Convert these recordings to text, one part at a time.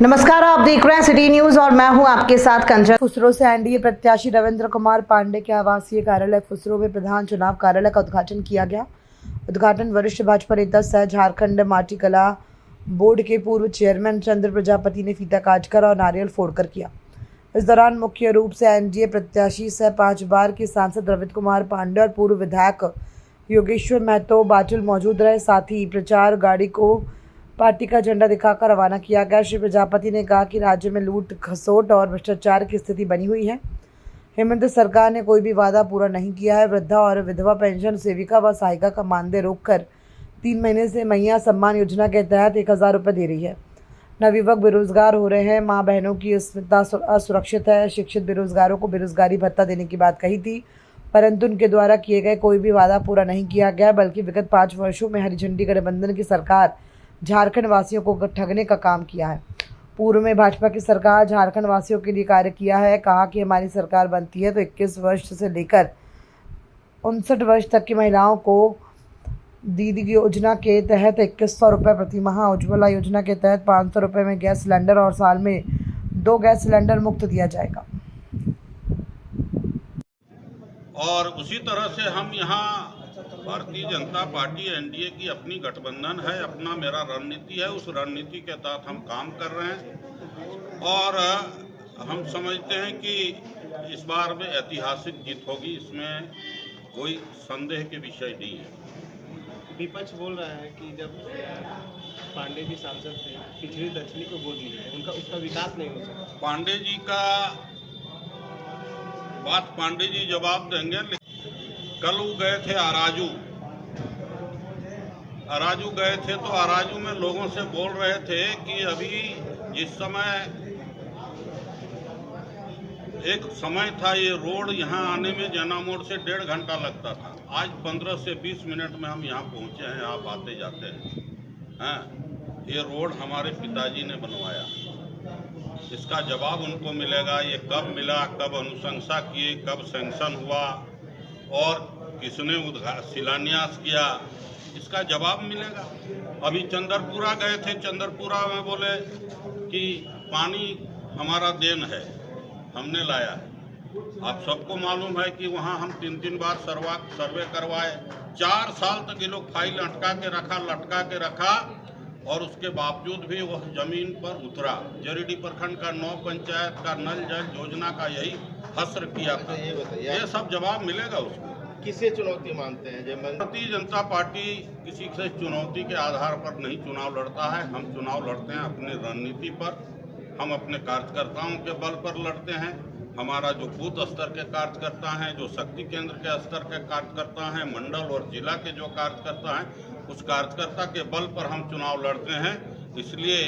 नमस्कार, आप देख रहे हैं सिटी न्यूज और मैं हूं आपके साथ कंचन। फुसरो से एनडीए प्रत्याशी रविंद्र कुमार पांडे के आवासीय कार्यालय फुसरो में प्रधान चुनाव कार्यालय का उद्घाटन किया गया। उद्घाटन वरिष्ठ भाजपा नेता सह झारखंड माटी कला बोर्ड के पूर्व चेयरमैन चंद्र प्रजापति ने फीता काटकर और नारियल फोड़कर किया। इस दौरान मुख्य रूप से एनडीए प्रत्याशी सह 5 बार के सांसद रविंद्र कुमार पांडे और पूर्व विधायक योगेश्वर महतो बाटुल मौजूद रहे। साथ ही प्रचार गाड़ी को पार्टी का झंडा दिखाकर रवाना किया गया। श्री प्रजापति ने कहा कि राज्य में लूट खसोट और भ्रष्टाचार की स्थिति बनी हुई है। हेमंत सरकार ने कोई भी वादा पूरा नहीं किया है। वृद्धा और विधवा पेंशन सेविका व सहायिका का मानदेय रोककर 3 महीने से मैया सम्मान योजना के तहत 1000 रुपये दे रही है। नवयुवक बेरोजगार हो रहे हैं। माँ बहनों की अस्मिता असुरक्षित है। शिक्षित बेरोजगारों को बेरोजगारी भत्ता देने की बात कही थी, परंतु उनके द्वारा किए गए कोई भी वादा पूरा नहीं किया गया, बल्कि विगत 5 वर्षों में हरी झंडी गठबंधन की सरकार झारखंड वासियों को ठगने का काम किया है। पूर्व में भाजपा की सरकार झारखंड वासियों के लिए कार्य किया है। कहा कि हमारी सरकार बनती है तो 21 वर्ष से लेकर 59 वर्ष तक की महिलाओं को दीदी योजना के तहत 2100 रुपये प्रति माह, उज्ज्वला योजना के तहत 500 रुपये में गैस सिलेंडर और साल में 2 गैस सिलेंडर मुफ्त दिया जाएगा। और उसी तरह से हम यहाँ भारतीय जनता पार्टी एनडीए की अपनी गठबंधन है, अपना मेरा रणनीति है, उस रणनीति के तहत हम काम कर रहे हैं और हम समझते हैं कि इस बार में ऐतिहासिक जीत होगी, इसमें कोई संदेह के विषय नहीं है। विपक्ष बोल रहा है कि जब पांडे जी सांसद थे, पिछड़ी दक्षिणी को वोट मिली है, उसका विकास नहीं हो सकता। पांडे जी का बात पांडे जी जवाब देंगे। कल वो गए थे अराजू गए थे तो अराजू में लोगों से बोल रहे थे कि अभी जिस समय एक समय था ये रोड यहाँ आने में जना मोड़ से 1.5 घंटा लगता था, आज 15 से 20 मिनट में हम यहाँ पहुँचे हैं। आप आते जाते हैं। ये रोड हमारे पिताजी ने बनवाया, इसका जवाब उनको मिलेगा। ये कब मिला, कब अनुशंसा किए, कब सैंक्शन हुआ और किसने शिलान्यास किया, इसका जवाब मिलेगा। अभी चंद्रपुरा गए थे, चंद्रपुरा में बोले कि पानी हमारा देन है, हमने लाया है। आप सबको मालूम है कि वहाँ हम 3 बार सर्वे करवाए। 4 साल तक ये लोग फाइल लटका के रखा और उसके बावजूद भी वह जमीन पर उतरा। जरीडी प्रखंड का 9 पंचायत का नल जल योजना का यही हस्र किया था। ये सब जवाब मिलेगा उसको। किसे चुनौती मानते हैं? भारतीय जनता पार्टी किसी से चुनौती के आधार पर नहीं चुनाव लड़ता है। हम चुनाव लड़ते हैं अपनी रणनीति पर, हम अपने कार्यकर्ताओं के बल पर लड़ते हैं। हमारा जो बूथ स्तर के कार्यकर्ता हैं, जो शक्ति केंद्र के स्तर के कार्यकर्ता हैं, मंडल और जिला के जो कार्यकर्ता हैं, उस कार्यकर्ता के बल पर हम चुनाव लड़ते हैं। इसलिए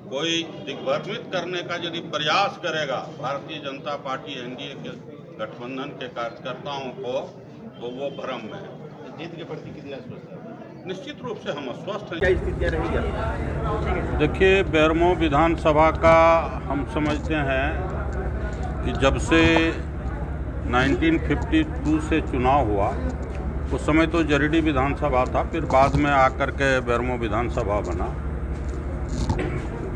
कोई दिग्भ्रमित करने का यदि प्रयास करेगा भारतीय जनता पार्टी एनडीए के गठबंधन के कार्यकर्ताओं को, तो वो भ्रम में है। जीत के प्रति कितना अस्वस्थ है? निश्चित रूप से हम अस्वस्थ हैं। क्या स्थितियाँ रहेगी? देखिए, बेरमो विधानसभा का हम समझते हैं कि जब से 1952 से चुनाव हुआ, उस समय तो जरीडी विधानसभा था, फिर बाद में आकर के बेरमो विधानसभा बना।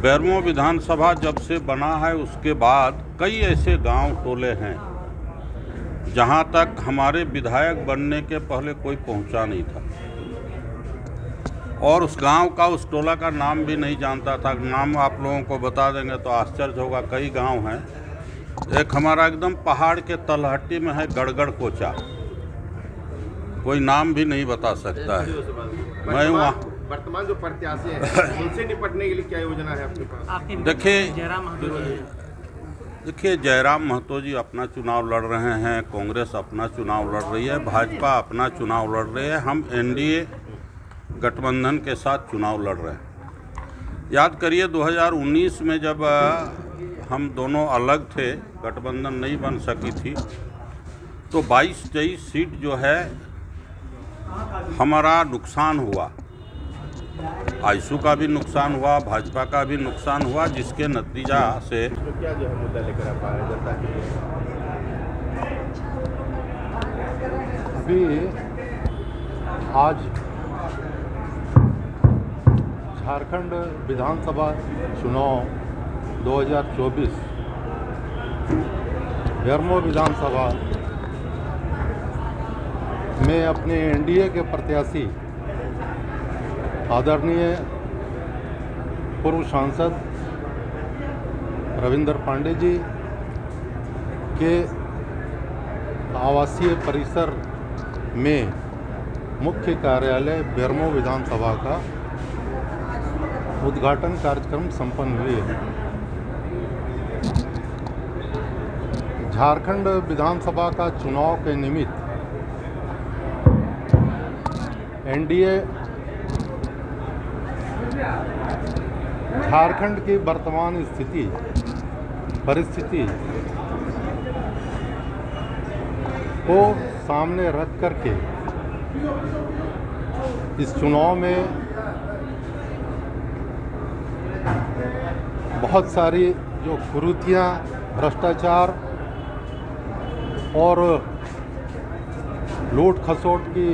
बेरमो विधानसभा जब से बना है उसके बाद कई ऐसे गांव टोले हैं जहां तक हमारे विधायक बनने के पहले कोई पहुंचा नहीं था और उस गांव का, उस टोला का नाम भी नहीं जानता था। नाम आप लोगों को बता देंगे तो आश्चर्य होगा। कई गांव हैं। एक हमारा एकदम पहाड़ के तलहटी में है गड़गड़ कोचा, कोई नाम भी नहीं बता सकता है। मैं वहाँ वर्तमान जो प्रत्याशी हैं उनसे निपटने के लिए क्या योजना है आपके पास? देखिए, जयराम महतो जी अपना चुनाव लड़ रहे हैं, कांग्रेस अपना चुनाव लड़ रही है, भाजपा अपना चुनाव लड़ रही है, हम एनडीए गठबंधन के साथ चुनाव लड़ रहे हैं। याद करिए 2019 में जब हम दोनों अलग थे, गठबंधन नहीं बन सकी थी, तो 22-23 सीट जो है हमारा नुकसान हुआ। आईसू का भी नुकसान हुआ, भाजपा का भी नुकसान हुआ, जिसके नतीजा से क्या जो है मुद्दा लेकर आप आए जनता के लिए? अभी आज झारखंड विधानसभा चुनाव 2024 बेरमो विधानसभा में अपने एनडीए के प्रत्याशी आदरणीय पूर्व सांसद रविंद्र पांडे जी के आवासीय परिसर में मुख्य कार्यालय बेरमो विधानसभा का उद्घाटन कार्यक्रम संपन्न हुए। झारखंड विधानसभा का चुनाव के निमित्त एनडीए झारखंड की वर्तमान परिस्थिति को सामने रख करके इस चुनाव में बहुत सारी जो कुरीतियाँ, भ्रष्टाचार और लूट खसोट की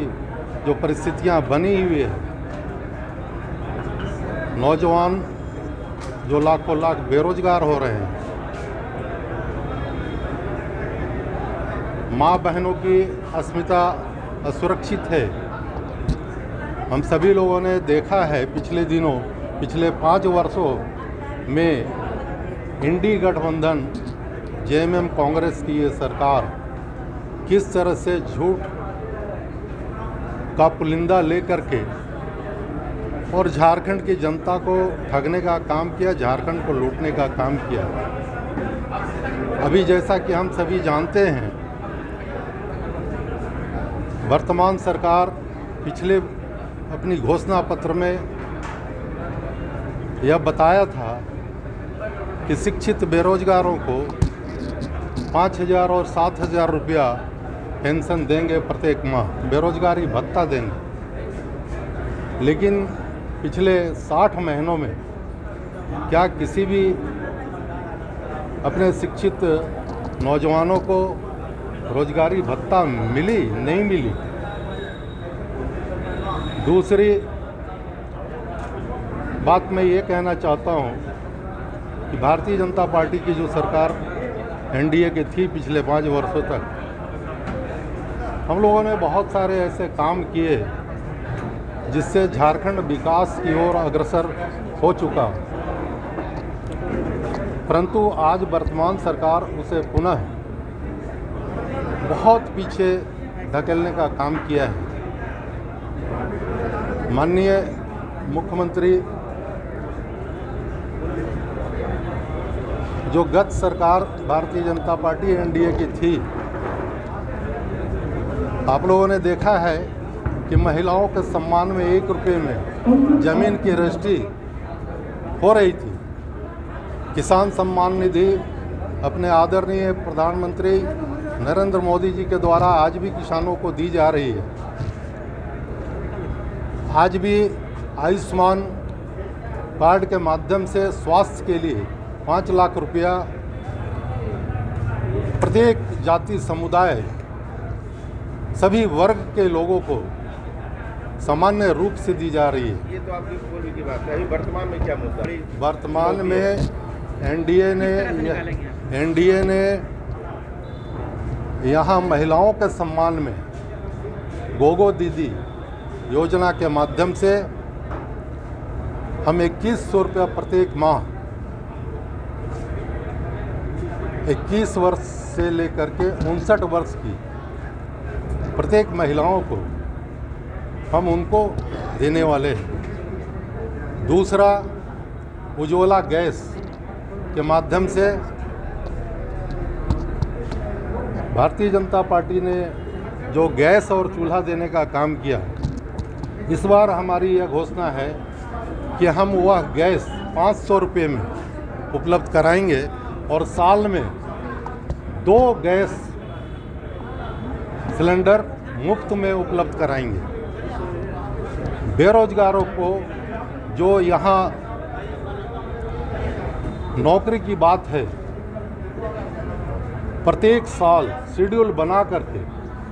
जो परिस्थितियाँ बनी हुई है, नौजवान जो लाखों लाख बेरोजगार हो रहे हैं, माँ बहनों की अस्मिता असुरक्षित है। हम सभी लोगों ने देखा है पिछले दिनों, पिछले 5 वर्षों में इंडी गठबंधन जेएमएम कांग्रेस की ये सरकार किस तरह से झूठ का पुलिंदा लेकर के और झारखंड की जनता को ठगने का काम किया, झारखंड को लूटने का काम किया। अभी जैसा कि हम सभी जानते हैं, वर्तमान सरकार पिछले अपनी घोषणा पत्र में यह बताया था कि शिक्षित बेरोजगारों को 5,000 और 7,000 रुपया पेंशन देंगे प्रत्येक माह, बेरोजगारी भत्ता देंगे। लेकिन पिछले 60 महीनों में क्या किसी भी अपने शिक्षित नौजवानों को रोजगारी भत्ता मिली? नहीं मिली। दूसरी बात मैं ये कहना चाहता हूँ कि भारतीय जनता पार्टी की जो सरकार एनडीए की थी पिछले 5 वर्षों तक, हम लोगों ने बहुत सारे ऐसे काम किए जिससे झारखंड विकास की ओर अग्रसर हो चुका, परंतु आज वर्तमान सरकार उसे पुनः बहुत पीछे धकेलने का काम किया है। माननीय मुख्यमंत्री जो गत सरकार भारतीय जनता पार्टी एनडीए की थी, आप लोगों ने देखा है कि महिलाओं के सम्मान में 1 रुपये में जमीन की रजिस्ट्री हो रही थी। किसान सम्मान निधि अपने आदरणीय प्रधानमंत्री नरेंद्र मोदी जी के द्वारा आज भी किसानों को दी जा रही है। आज भी आयुष्मान कार्ड के माध्यम से स्वास्थ्य के लिए 5 लाख रुपया प्रत्येक जाति समुदाय सभी वर्ग के लोगों को सामान्य रूप से दी जा रही है। ये तो आपकी पूर्व की बात है। अभी वर्तमान में क्या मुद्दा है? वर्तमान में एनडीए ने यहाँ महिलाओं के सम्मान में गोगो दीदी योजना के माध्यम से हम 2100 रुपया प्रत्येक माह 21 वर्ष से लेकर के 59 वर्ष की प्रत्येक महिलाओं को हम उनको देने वाले हैं। दूसरा, उज्ज्वला गैस के माध्यम से भारतीय जनता पार्टी ने जो गैस और चूल्हा देने का काम किया, इस बार हमारी यह घोषणा है कि हम वह गैस 500 रुपये में उपलब्ध कराएंगे और साल में 2 गैस सिलेंडर मुफ्त में उपलब्ध कराएंगे। बेरोजगारों को जो यहाँ नौकरी की बात है, प्रत्येक साल शेड्यूल बना करके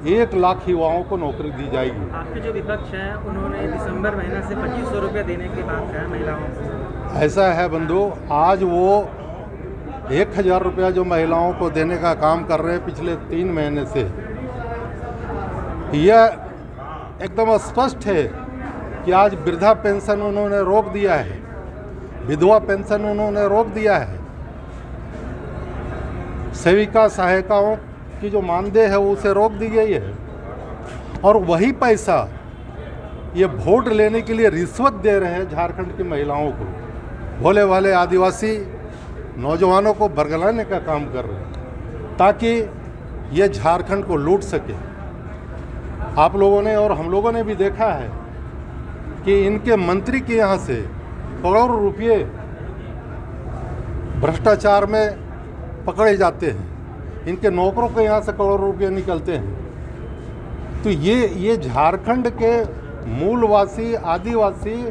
1 लाख युवाओं को नौकरी दी जाएगी। आपके जो विपक्ष हैं उन्होंने दिसंबर महीना से 2500 रुपये देने की बात कहा महिलाओं को। ऐसा है बंधु, आज वो 1000 रुपया जो महिलाओं को देने का काम कर रहे हैं पिछले 3 महीने से, यह एकदम स्पष्ट है कि आज वृद्धा पेंशन उन्होंने रोक दिया है, विधवा पेंशन उन्होंने रोक दिया है, सेविका सहायिकाओं की जो मानदेय है उसे रोक दी गई है, और वही पैसा ये वोट लेने के लिए रिश्वत दे रहे हैं झारखंड की महिलाओं को, भोले भाले आदिवासी नौजवानों को बरगलाने का काम कर रहे हैं ताकि ये झारखंड को लूट सके। आप लोगों ने और हम लोगों ने भी देखा है कि इनके मंत्री के यहाँ से करोड़ों रुपये भ्रष्टाचार में पकड़े जाते हैं, इनके नौकरों के यहाँ से करोड़ों रुपये निकलते हैं। तो ये झारखंड के मूलवासी, आदिवासी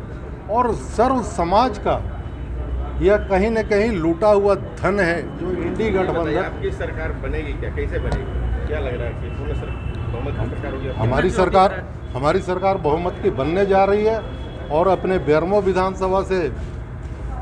और सर्व समाज का यह कहीं न कहीं लूटा हुआ धन है जो इंडी गठबंधन। आपकी सरकार बनेगी क्या, कैसे बनेगी, क्या लग रहा है कि पूर्ण बहुमत की सरकार होगी? हमारी सरकार बहुमत की बनने जा रही है और अपने बेरमो विधानसभा से